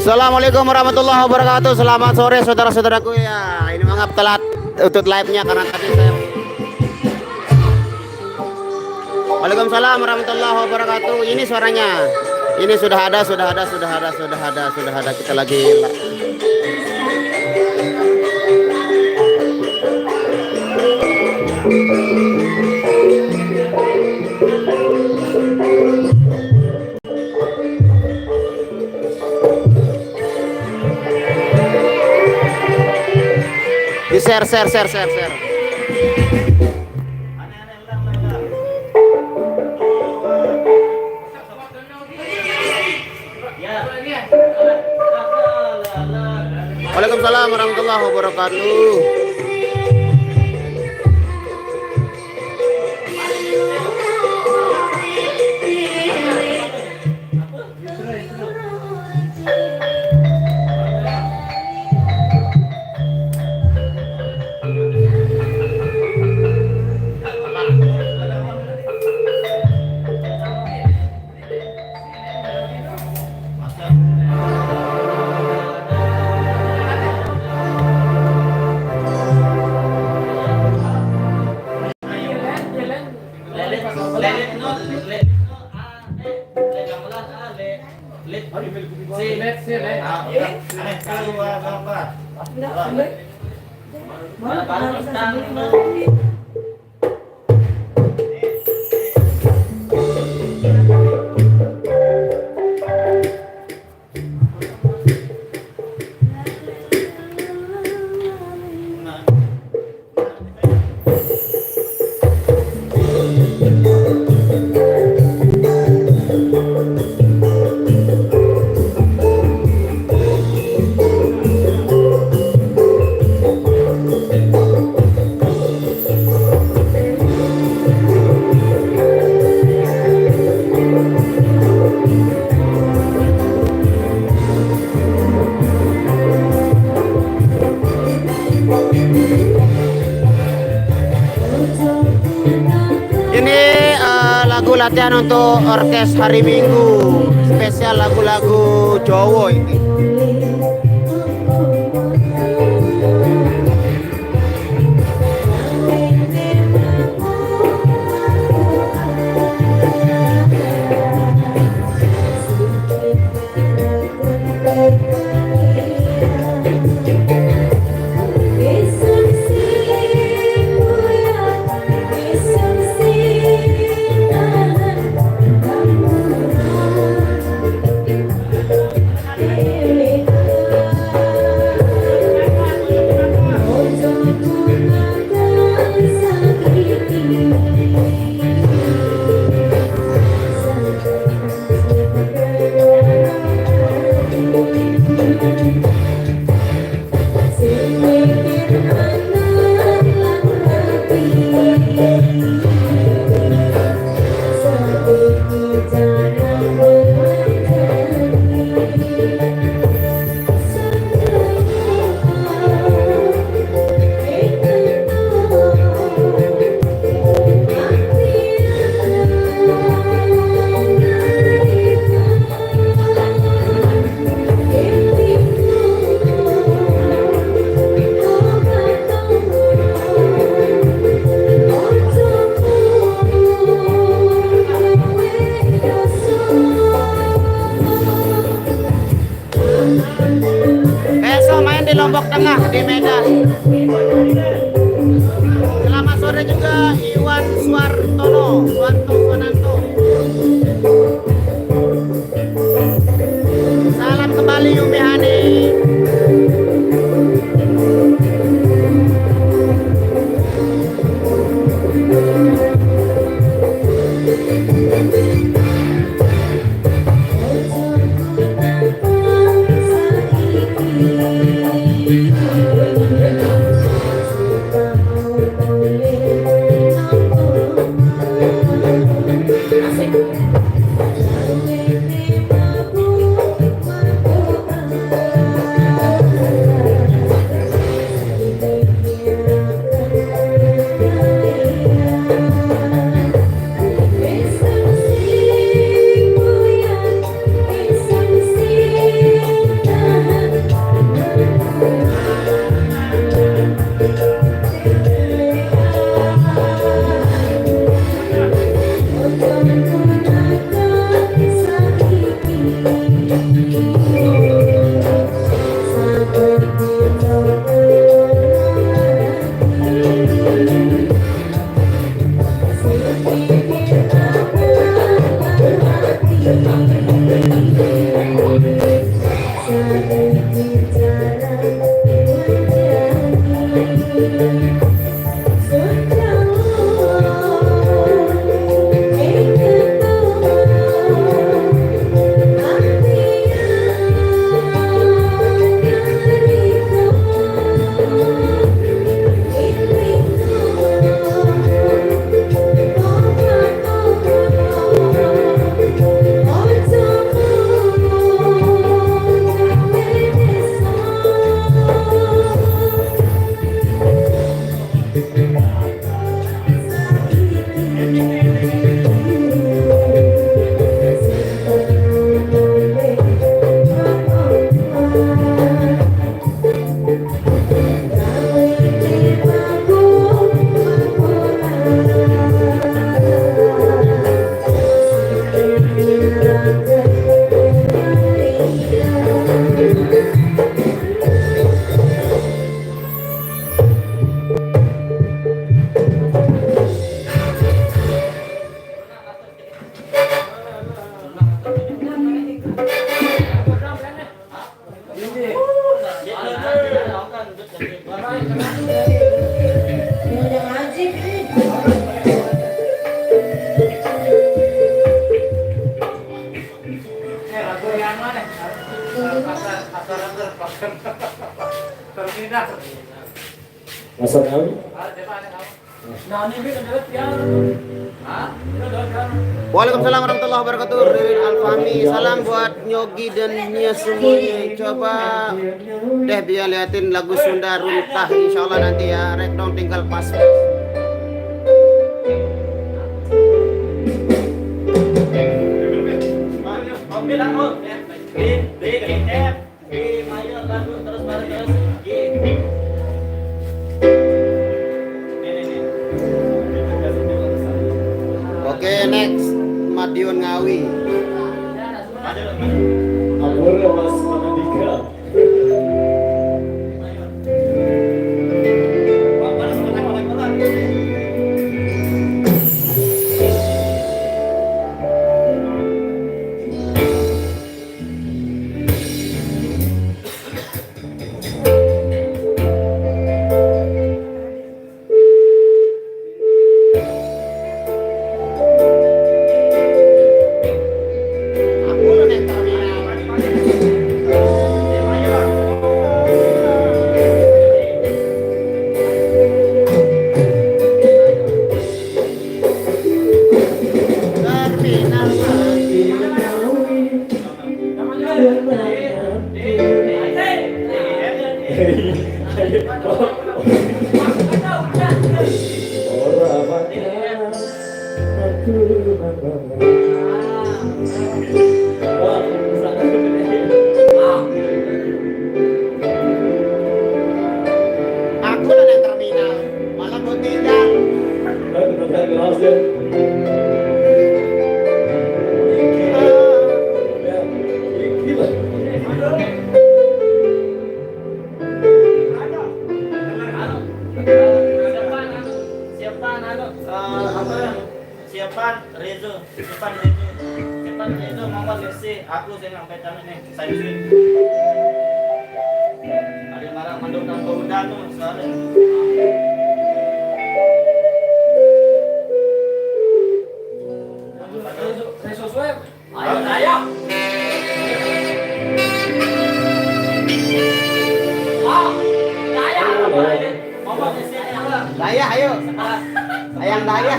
Assalamualaikum warahmatullahi wabarakatuh. Selamat sore saudara-saudaraku ya. Ini mangap telat untuk live-nya karena tadi saya. Waalaikumsalam warahmatullahi wabarakatuh. Ini suaranya. Ini sudah ada. Kita lagi. Di share. Waalaikumsalam warahmatullahi wabarakatuh. Latihan untuk orkes hari Minggu spesial lagu-lagu Jawa ini. Lombok Tengah di Medan. Selamat sore juga Iwan Suwanto. Salam kembali Yumi Hani. Masa kami? Waalaikumsalam warahmatullahi wabarakatuh. Ririn Alfami, salam buat Nyogi dan Nia semuanya. Coba deh biar liatin lagu Sunda Runtah, insyaallah nanti ya. Rek dong tinggal pas. Oke, next Madiun Ngawi. Ampura Mas Manandika. Aku lah yang terminal, malah mau tinggal. Siapan Rezo, siapan Rezo, Muhammad Lesi, aku saya sampai tangan nih, saya sih. Ada marah mendukung pemuda tuh sekarang. Rezo swab, ayo. Daya, ayo. Ayang Daya.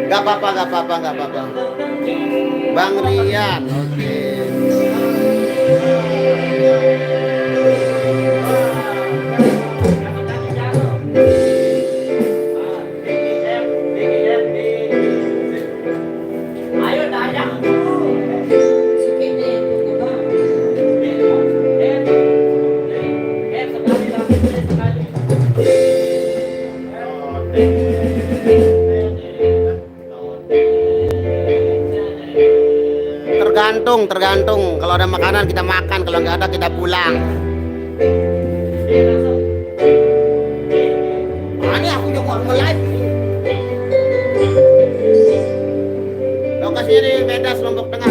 Gak apa-apa. Bang Rian, oke. Ayo Dayang. Tergantung. Kalau ada makanan kita makan, kalau nggak ada kita pulang. Ini aku juga mau live. Lokasinya di Medas, Lombok Tengah.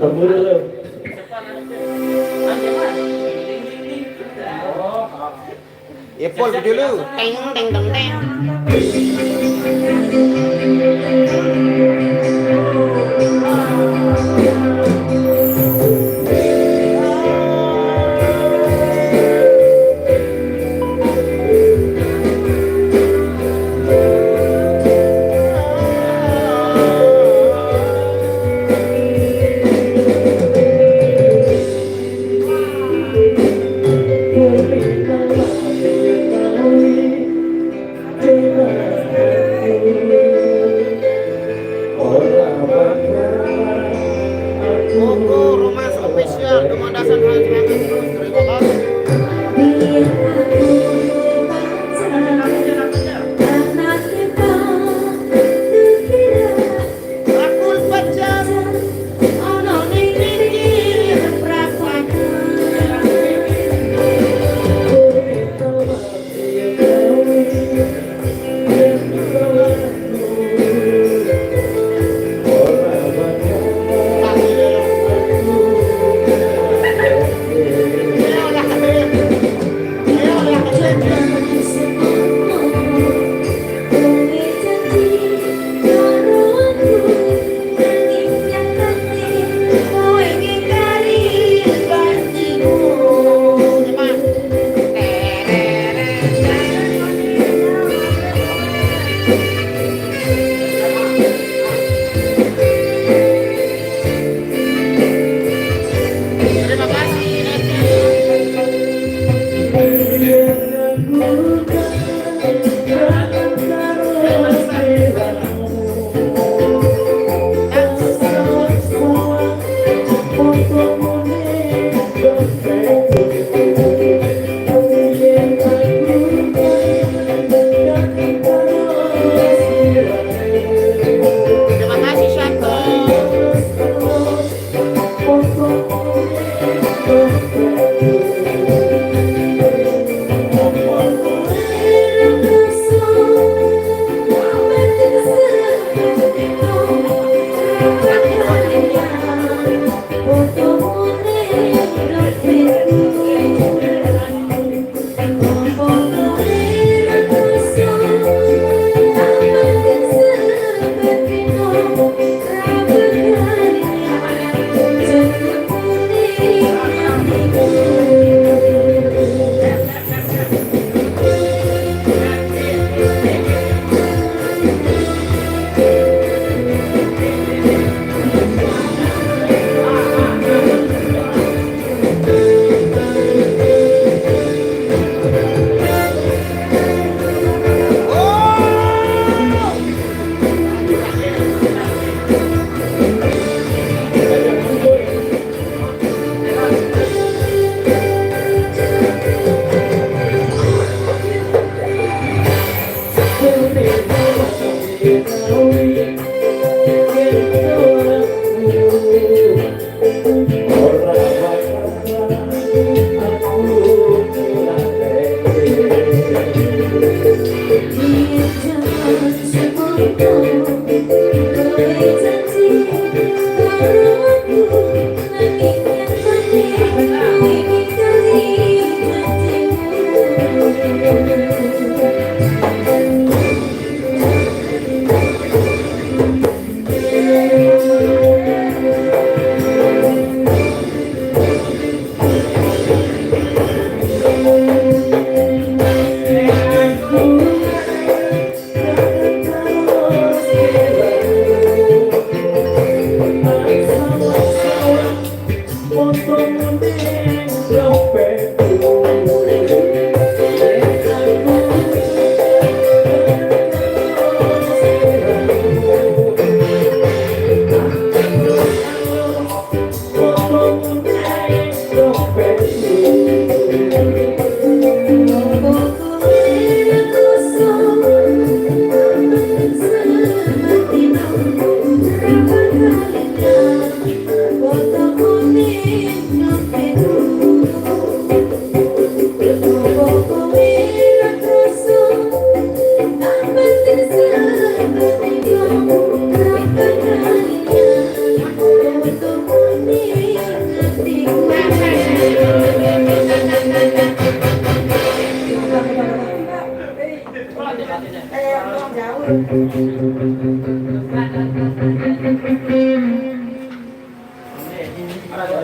Ampura lu. Ipol dulu. Teng.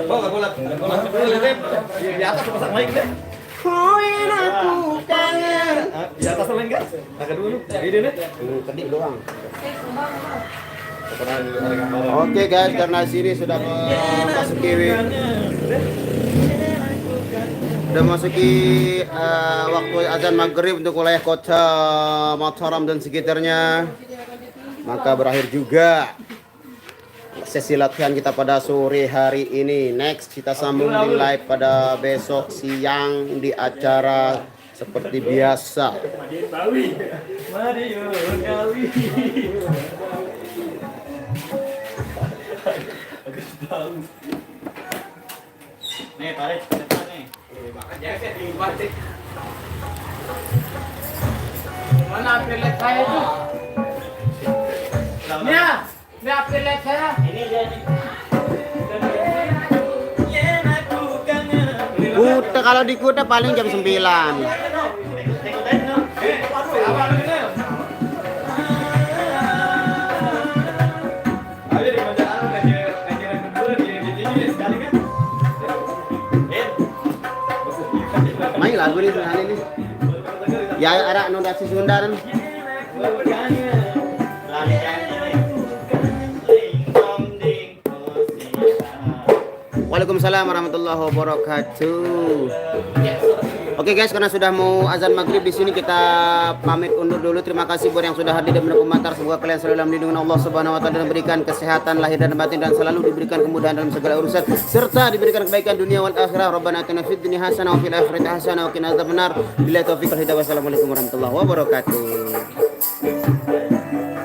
Oh, gak boleh. Di atas pasang mic deh. Koin aku kangen. Di atas main kan? Agak dulu. Ini deh. Tadi doang. Oke guys, karena sini sudah memasuki waktu azan maghrib untuk wilayah kota Mataram dan sekitarnya, maka berakhir juga sesi latihan kita pada sore hari ini. Next kita sambung di live pada besok siang di acara seperti biasa. Nih, tarik depan nih. Mana pelet saya itu? Ini pelet saya. Ini dia nih. Kuta kalau di Kuta paling jam 9. Main lagu nih hari ini. Ya ada nodasi Sunda kan. Waalaikumsalam warahmatullahi wabarakatuh. Oke guys, karena sudah mau azan maghrib di sini kita pamit undur dulu. Terima kasih buat yang sudah hadir dan berkomentar. Semoga kalian selalu dalam lindungan Allah Subhanahu wa taala dan diberikan kesehatan lahir dan batin dan selalu diberikan kemudahan dalam segala urusan serta diberikan kebaikan dunia wal akhirah. Rabbana atina fid dunya hasanah wa fil akhirati hasanah wa qina adzabannar. Billahi taufiq wal hidayah. Wassalamualaikum warahmatullahi wabarakatuh.